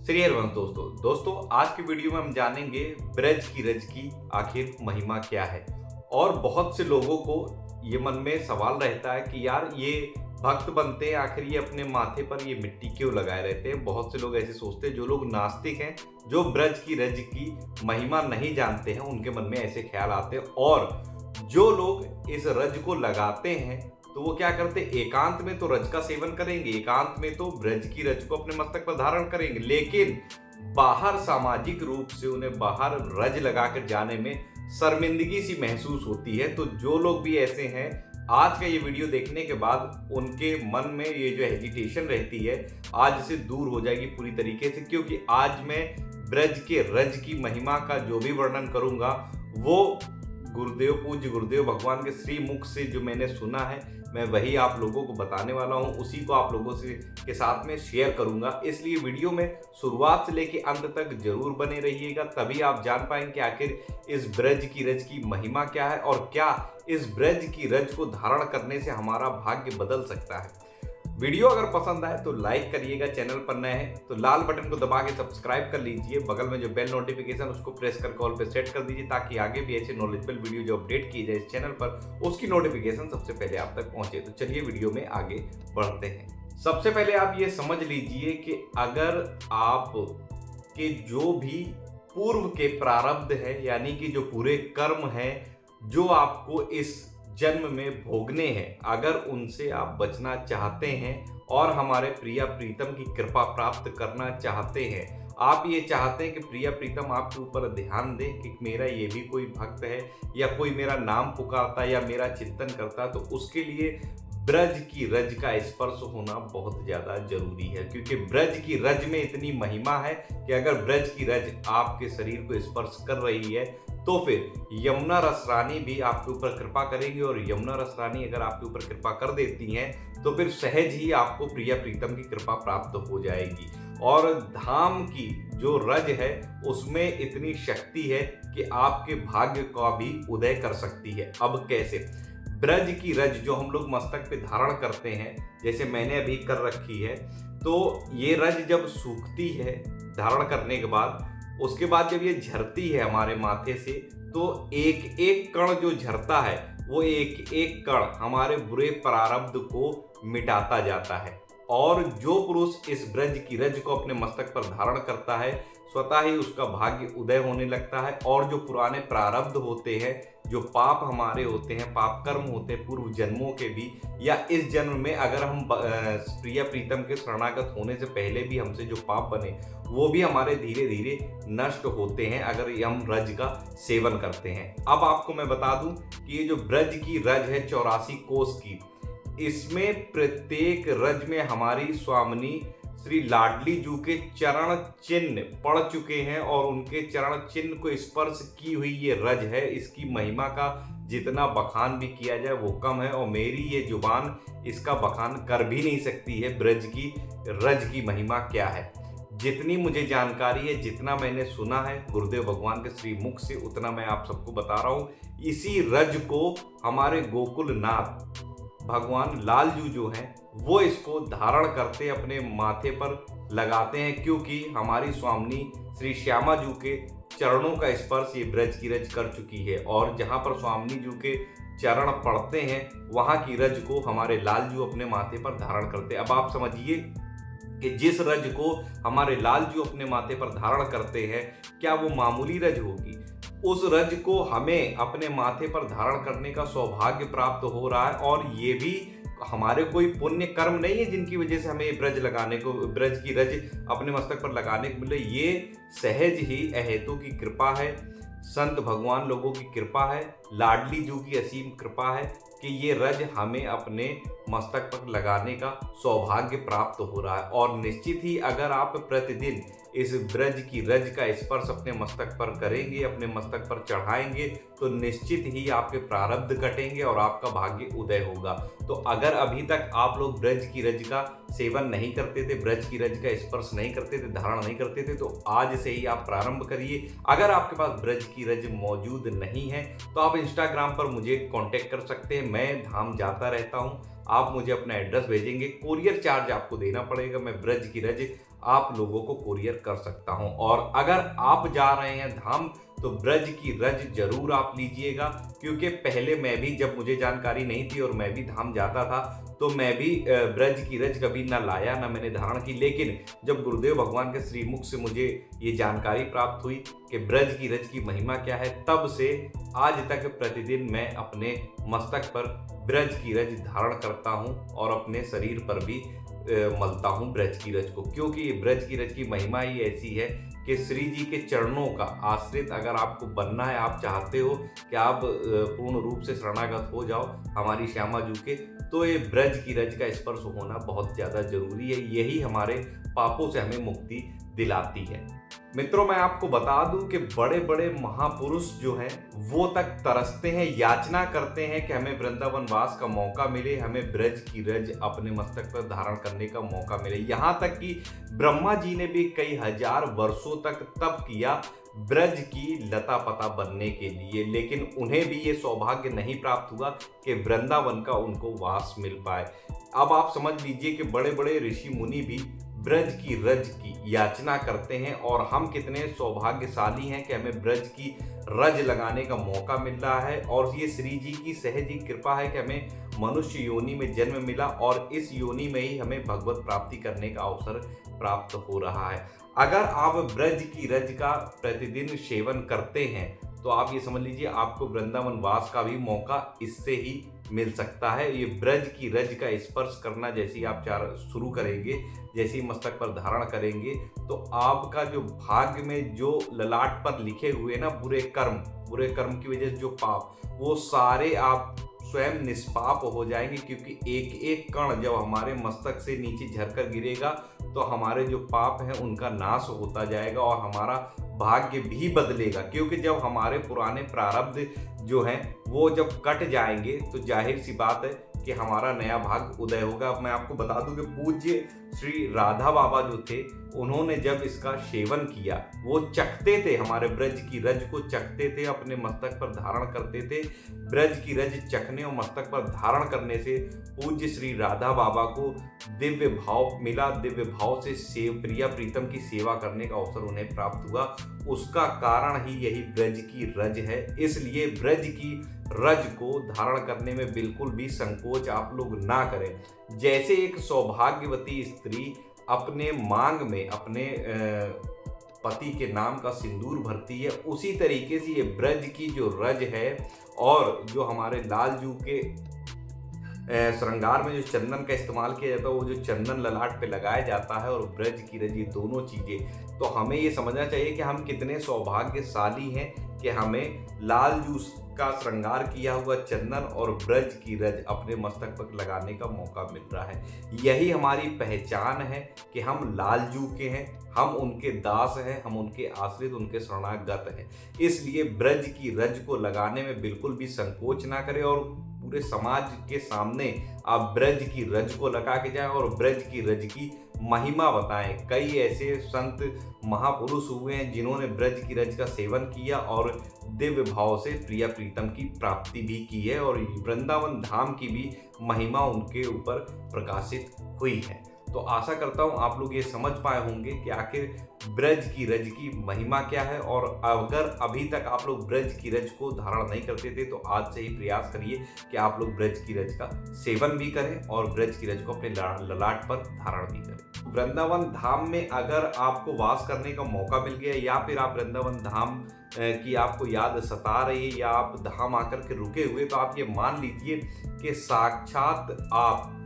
श्री हरिवंश दोस्तों आज की वीडियो में हम जानेंगे ब्रज की रज की आखिर महिमा क्या है। और बहुत से लोगों को ये मन में सवाल रहता है कि यार ये भक्त बनते हैं, आखिर ये अपने माथे पर ये मिट्टी क्यों लगाए रहते हैं। बहुत से लोग ऐसे सोचते हैं, जो लोग नास्तिक हैं, जो ब्रज की रज की महिमा नहीं जानते हैं, उनके मन में ऐसे ख्याल आते हैं। और जो लोग इस रज को लगाते हैं तो वो क्या करते, एकांत में तो रज का सेवन करेंगे, एकांत में तो ब्रज की रज को अपने मस्तक पर धारण करेंगे, लेकिन बाहर सामाजिक रूप से उन्हें बाहर रज लगाकर जाने में शर्मिंदगी सी महसूस होती है। तो जो लोग भी ऐसे हैं, आज का ये वीडियो देखने के बाद उनके मन में ये जो हेजिटेशन रहती है आज से दूर हो जाएगी पूरी तरीके से, क्योंकि आज मैं ब्रज के रज की महिमा का जो भी वर्णन करूंगा वो गुरुदेव, पूज्य गुरुदेव भगवान के श्री मुख से जो मैंने सुना है, मैं वही आप लोगों को बताने वाला हूं, उसी को आप लोगों से के साथ में शेयर करूंगा। इसलिए वीडियो में शुरुआत से लेकर अंत तक जरूर बने रहिएगा, तभी आप जान पाएंगे कि आखिर इस ब्रज की रज की महिमा क्या है और क्या इस ब्रज की रज को धारण करने से हमारा भाग्य बदल सकता है। वीडियो अगर पसंद आए तो लाइक करिएगा, चैनल पर नए हैं तो लाल बटन को दबा के सब्सक्राइब कर लीजिए, बगल में जो बेल नोटिफिकेशन उसको प्रेस कर कॉल पे सेट कर दीजिए, ताकि आगे भी ऐसे नॉलेजेबल वीडियो जो अपडेट किए जाए इस चैनल पर उसकी नोटिफिकेशन सबसे पहले आप तक पहुंचे। तो चलिए वीडियो में आगे बढ़ते हैं। सबसे पहले आप ये समझ लीजिए कि अगर आप के जो भी पूर्व के प्रारब्ध है, यानी कि जो पूरे कर्म है जो आपको इस जन्म में भोगने हैं, अगर उनसे आप बचना चाहते हैं और हमारे प्रिया प्रीतम की कृपा प्राप्त करना चाहते हैं, आप ये चाहते हैं कि प्रिया प्रीतम आपके ऊपर ध्यान दे कि मेरा ये भी कोई भक्त है या कोई मेरा नाम पुकारता या मेरा चिंतन करता, तो उसके लिए ब्रज की रज का स्पर्श होना बहुत ज़्यादा जरूरी है। क्योंकि ब्रज की रज में इतनी महिमा है कि अगर ब्रज की रज आपके शरीर को स्पर्श कर रही है तो फिर यमुना रस रानी भी आपके ऊपर कृपा करेंगी, और यमुना रस रानी अगर आपके ऊपर कृपा कर देती हैं तो फिर सहज ही आपको प्रिया प्रीतम की कृपा प्राप्त हो जाएगी। और धाम की जो रज है उसमें इतनी शक्ति है कि आपके भाग्य का भी उदय कर सकती है। अब कैसे? ब्रज की रज जो हम लोग मस्तक पे धारण करते हैं, जैसे मैंने अभी कर रखी है, तो ये रज जब सूखती है धारण करने के बाद, उसके बाद जब ये झरती है हमारे माथे से, तो एक एक कण जो झरता है वो एक एक कण हमारे बुरे प्रारब्ध को मिटाता जाता है। और जो पुरुष इस ब्रज की रज को अपने मस्तक पर धारण करता है, स्वतः ही उसका भाग्य उदय होने लगता है। और जो पुराने प्रारब्ध होते हैं, जो पाप हमारे होते हैं, पाप कर्म होते हैं पूर्व जन्मों के भी, या इस जन्म में अगर हम प्रिया प्रीतम के शरणागत होने से पहले भी हमसे जो पाप बने वो भी हमारे धीरे धीरे नष्ट होते हैं अगर हम रज का सेवन करते हैं। अब आपको मैं बता दूं कि ये जो ब्रज की रज है 84 कोस की, इसमें प्रत्येक रज में हमारी स्वामिनी श्री लाडली जू के चरण चिन्ह पड़ चुके हैं, और उनके चरण चिन्ह को स्पर्श की हुई ये रज है। इसकी महिमा का जितना बखान भी किया जाए वो कम है, और मेरी ये जुबान इसका बखान कर भी नहीं सकती है ब्रज की रज की महिमा क्या है। जितनी मुझे जानकारी है, जितना मैंने सुना है गुरुदेव भगवान के श्री मुख से, उतना मैं आप सबको बता रहा हूँ। इसी रज को हमारे गोकुलनाथ भगवान लालजू जो हैं वो इसको धारण करते अपने माथे पर लगाते हैं, क्योंकि हमारी स्वामिनी श्री श्यामा जू के चरणों का स्पर्श ये ब्रज की रज कर चुकी है। और जहाँ पर स्वामिनी जू के चरण पड़ते हैं वहाँ की रज को हमारे लालजू अपने माथे पर धारण करते हैं। अब आप समझिए कि जिस रज को हमारे लालजू अपने माथे पर धारण करते हैं, क्या वो मामूली रज होगी? उस रज को हमें अपने माथे पर धारण करने का सौभाग्य प्राप्त हो रहा है, और ये भी हमारे कोई पुण्य कर्म नहीं है जिनकी वजह से हमें ब्रज लगाने को, ब्रज की रज अपने मस्तक पर लगाने को मिले। ये सहज ही अहेतु की कृपा है, संत भगवान लोगों की कृपा है, लाडली जू की असीम कृपा है कि ये रज हमें अपने मस्तक पर लगाने का सौभाग्य प्राप्त हो रहा है। और निश्चित ही अगर आप प्रतिदिन इस ब्रज की रज का स्पर्श अपने मस्तक पर करेंगे, अपने मस्तक पर चढ़ाएंगे, तो निश्चित ही आपके प्रारब्ध कटेंगे और आपका भाग्य उदय होगा। तो अगर अभी तक आप लोग ब्रज की रज का सेवन नहीं करते थे, ब्रज की रज का स्पर्श नहीं करते थे, धारण नहीं करते थे, तो आज से ही आप प्रारंभ करिए। अगर आपके पास ब्रज की रज मौजूद नहीं है तो आप इंस्टाग्राम पर मुझे कांटेक्ट कर सकते हैं। मैं धाम जाता रहता हूं, आप मुझे अपना एड्रेस भेजेंगे, कोरियर चार्ज आपको देना पड़ेगा, मैं ब्रज की रज आप लोगों को कुरियर कर सकता हूं। और अगर आप जा रहे हैं धाम तो ब्रज की रज जरूर आप लीजिएगा, क्योंकि पहले मैं भी, जब मुझे जानकारी नहीं थी और मैं भी धाम जाता था, तो मैं भी ब्रज की रज कभी ना लाया ना मैंने धारण की। लेकिन जब गुरुदेव भगवान के श्रीमुख से मुझे ये जानकारी प्राप्त हुई कि ब्रज की रज की महिमा क्या है, तब से आज तक प्रतिदिन मैं अपने मस्तक पर ब्रज की रज धारण करता हूँ और अपने शरीर पर भी मलता हूँ ब्रज की रज को। क्योंकि ये ब्रज की रज की महिमा ही ऐसी है कि श्री जी के चरणों का आश्रित अगर आपको बनना है, आप चाहते हो कि आप पूर्ण रूप से शरणागत हो जाओ हमारी श्यामा जू के, तो ये ब्रज की रज का स्पर्श होना बहुत ज़्यादा जरूरी है। यही हमारे पापों से हमें मुक्ति दिलाती है। मित्रों, मैं आपको बता दूं कि बड़े बड़े महापुरुष जो हैं वो तक तरसते हैं, याचना करते हैं कि हमें वृंदावन वास का मौका मिले, हमें ब्रज की रज अपने मस्तक पर धारण करने का मौका मिले। यहाँ तक कि ब्रह्मा जी ने भी कई हजार वर्षों तक तप किया ब्रज की लता पता बनने के लिए, लेकिन उन्हें भी ये सौभाग्य नहीं प्राप्त हुआ कि वृंदावन का उनको वास मिल पाए। अब आप समझ लीजिए कि बड़े बड़े ऋषि मुनि भी ब्रज की रज की याचना करते हैं, और हम कितने सौभाग्यशाली हैं कि हमें ब्रज की रज लगाने का मौका मिल रहा है। और ये श्री जी की सहज ही कृपा है कि हमें मनुष्य योनि में जन्म मिला और इस योनि में ही हमें भगवत प्राप्ति करने का अवसर प्राप्त हो रहा है। अगर आप ब्रज की रज का प्रतिदिन सेवन करते हैं तो आप ये समझ लीजिए आपको वृंदावन वास का भी मौका इससे ही मिल सकता है। ये ब्रज की रज का स्पर्श करना जैसे ही आप शुरू करेंगे, जैसे ही मस्तक पर धारण करेंगे, तो आपका जो भाग्य में जो ललाट पर लिखे हुए ना बुरे कर्म की वजह से जो पाप, वो सारे आप स्वयं निष्पाप हो जाएंगे। क्योंकि एक एक कण जब हमारे मस्तक से नीचे झरकर गिरेगा तो हमारे जो पाप हैं उनका नाश होता जाएगा और हमारा भाग्य भी बदलेगा। क्योंकि जब हमारे पुराने प्रारब्ध जो हैं वो जब कट जाएंगे तो जाहिर सी बात है कि हमारा नया भाग्य उदय होगा। अब मैं आपको बता दूं कि पूज्य श्री राधा बाबा जो थे, उन्होंने जब इसका सेवन किया, वो चखते थे, हमारे ब्रज की रज को चखते थे, अपने मस्तक पर धारण करते थे। ब्रज की रज चखने और मस्तक पर धारण करने से पूज्य श्री राधा बाबा को दिव्य भाव मिला, दिव्य भाव से प्रिया प्रीतम की सेवा करने का अवसर उन्हें प्राप्त हुआ। उसका कारण ही यही ब्रज की रज है। इसलिए ब्रज की रज को धारण करने में बिल्कुल भी संकोच आप लोग ना करें। जैसे एक सौभाग्यवती स्त्री अपने मांग में अपने पति के नाम का सिंदूर भरती है, उसी तरीके से ये ब्रज की जो रज है और जो हमारे लालजू के श्रृंगार में जो चंदन का इस्तेमाल किया जाता है, वो जो चंदन ललाट पे लगाया जाता है, और ब्रज की रज, ये दोनों चीज़ें, तो हमें ये समझना चाहिए कि हम कितने सौभाग्यशाली हैं कि हमें लालजू का श्रृंगार किया हुआ चंदन और ब्रज की रज अपने मस्तक पर लगाने का मौका मिल रहा है। यही हमारी पहचान है कि हम लालजू के हैं, हम उनके दास हैं, हम उनके आश्रित, उनके शरणागत हैं। इसलिए ब्रज की रज को लगाने में बिल्कुल भी संकोच ना करें और पूरे समाज के सामने आप ब्रज की रज को लगा के जाएं और ब्रज की रज की महिमा बताएं। कई ऐसे संत महापुरुष हुए हैं जिन्होंने ब्रज की रज का सेवन किया और दिव्य भाव से प्रिया प्रीतम की प्राप्ति भी की है, और वृंदावन धाम की भी महिमा उनके ऊपर प्रकाशित हुई है। तो आशा करता हूँ आप लोग ये समझ पाए होंगे कि आखिर ब्रज की रज की महिमा क्या है। और अगर अभी तक आप लोग ब्रज की रज को धारण नहीं करते थे तो आज से ही प्रयास करिए कि आप लोग ब्रज की रज का सेवन भी करें और ब्रज की रज को अपने ललाट पर धारण भी करें। वृंदावन धाम में अगर आपको वास करने का मौका मिल गया, या फिर आप वृंदावन धाम की आपको याद सता रही है, या आप धाम आकर के रुके हुए, तो आप ये मान लीजिए कि साक्षात आप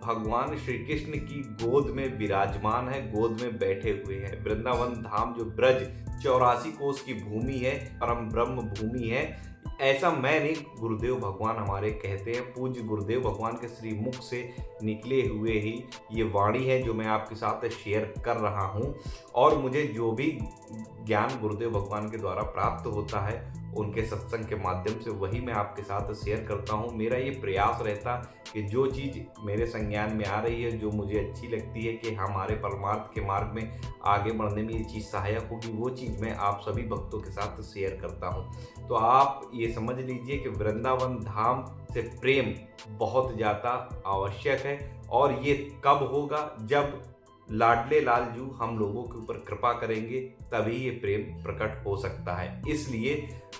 भगवान श्री कृष्ण की गोद में विराजमान है, गोद में बैठे हुए हैं। वृंदावन धाम जो ब्रज 84 कोस की भूमि है, परम ब्रह्म भूमि है, ऐसा मैं नहीं, गुरुदेव भगवान हमारे कहते हैं। पूज्य गुरुदेव भगवान के श्री मुख से निकले हुए ही ये वाणी है जो मैं आपके साथ शेयर कर रहा हूँ। और मुझे जो भी ज्ञान गुरुदेव भगवान के द्वारा प्राप्त होता है उनके सत्संग के माध्यम से वही मैं आपके साथ शेयर करता हूँ। मेरा ये प्रयास रहता कि जो चीज़ मेरे संज्ञान में आ रही है, जो मुझे अच्छी लगती है कि हमारे परमार्थ के मार्ग में आगे बढ़ने में ये चीज़ सहायक होगी, वो चीज़ मैं आप सभी भक्तों के साथ शेयर करता हूँ। तो आप ये समझ लीजिए कि वृंदावन धाम से प्रेम बहुत ज़्यादा आवश्यक है। और ये कब होगा? जब लाडले लालजू हम लोगों के ऊपर कृपा करेंगे, तभी ये प्रेम प्रकट हो सकता है। इसलिए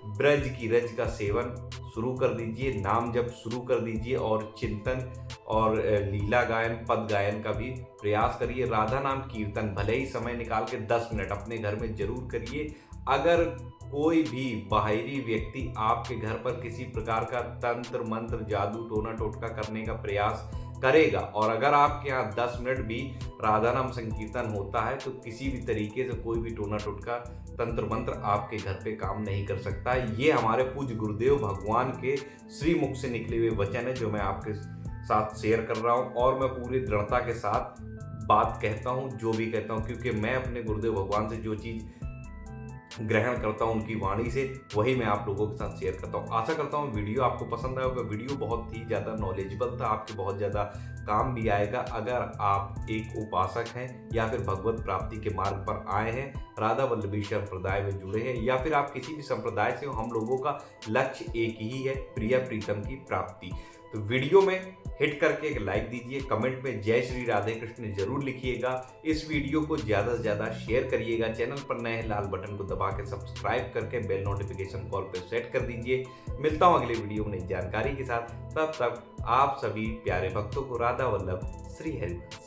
ब्रज की रज का सेवन शुरू कर दीजिए, नाम जप शुरू कर दीजिए और चिंतन और लीला गायन, पद गायन का भी प्रयास करिए। राधा नाम कीर्तन भले ही समय निकाल के 10 मिनट अपने घर में जरूर करिए। अगर कोई भी बाहरी व्यक्ति आपके घर पर किसी प्रकार का तंत्र मंत्र, जादू, टोना टोटका करने का प्रयास करेगा और अगर आपके यहाँ 10 मिनट भी राधा नाम संकीर्तन होता है, तो किसी भी तरीके से कोई भी टोना टोटका, तंत्र मंत्र आपके घर पे काम नहीं कर सकता है। ये हमारे पूज्य गुरुदेव भगवान के श्री मुख से निकले हुए वचन है जो मैं आपके साथ शेयर कर रहा हूँ और मैं पूरी दृढ़ता के साथ बात कहता हूँ, जो भी कहता हूँ, क्योंकि मैं अपने गुरुदेव भगवान से जो चीज़ ग्रहण करता हूँ उनकी वाणी से, वही मैं आप लोगों के साथ शेयर करता हूँ। आशा करता हूँ वीडियो आपको पसंद आया होगा। वीडियो बहुत ही ज़्यादा नॉलेजेबल था, आपके बहुत ज़्यादा काम भी आएगा अगर आप एक उपासक हैं या फिर भगवत प्राप्ति के मार्ग पर आए हैं, राधा वल्लभी संप्रदाय में जुड़े हैं या फिर आप किसी भी संप्रदाय से हो। हम लोगों का लक्ष्य एक ही है, प्रिया प्रीतम की प्राप्ति। तो वीडियो में हिट करके एक लाइक दीजिए, कमेंट में जय श्री राधे कृष्ण जरूर लिखिएगा। इस वीडियो को ज़्यादा से ज़्यादा शेयर करिएगा। चैनल पर नए हैं, लाल बटन को दबा के सब्सक्राइब करके बेल नोटिफिकेशन कॉल पर सेट कर दीजिए। मिलता हूँ अगले वीडियो में नई जानकारी के साथ। तब तक आप सभी प्यारे भक्तों को राधा वल्लभ श्री हरिवंश।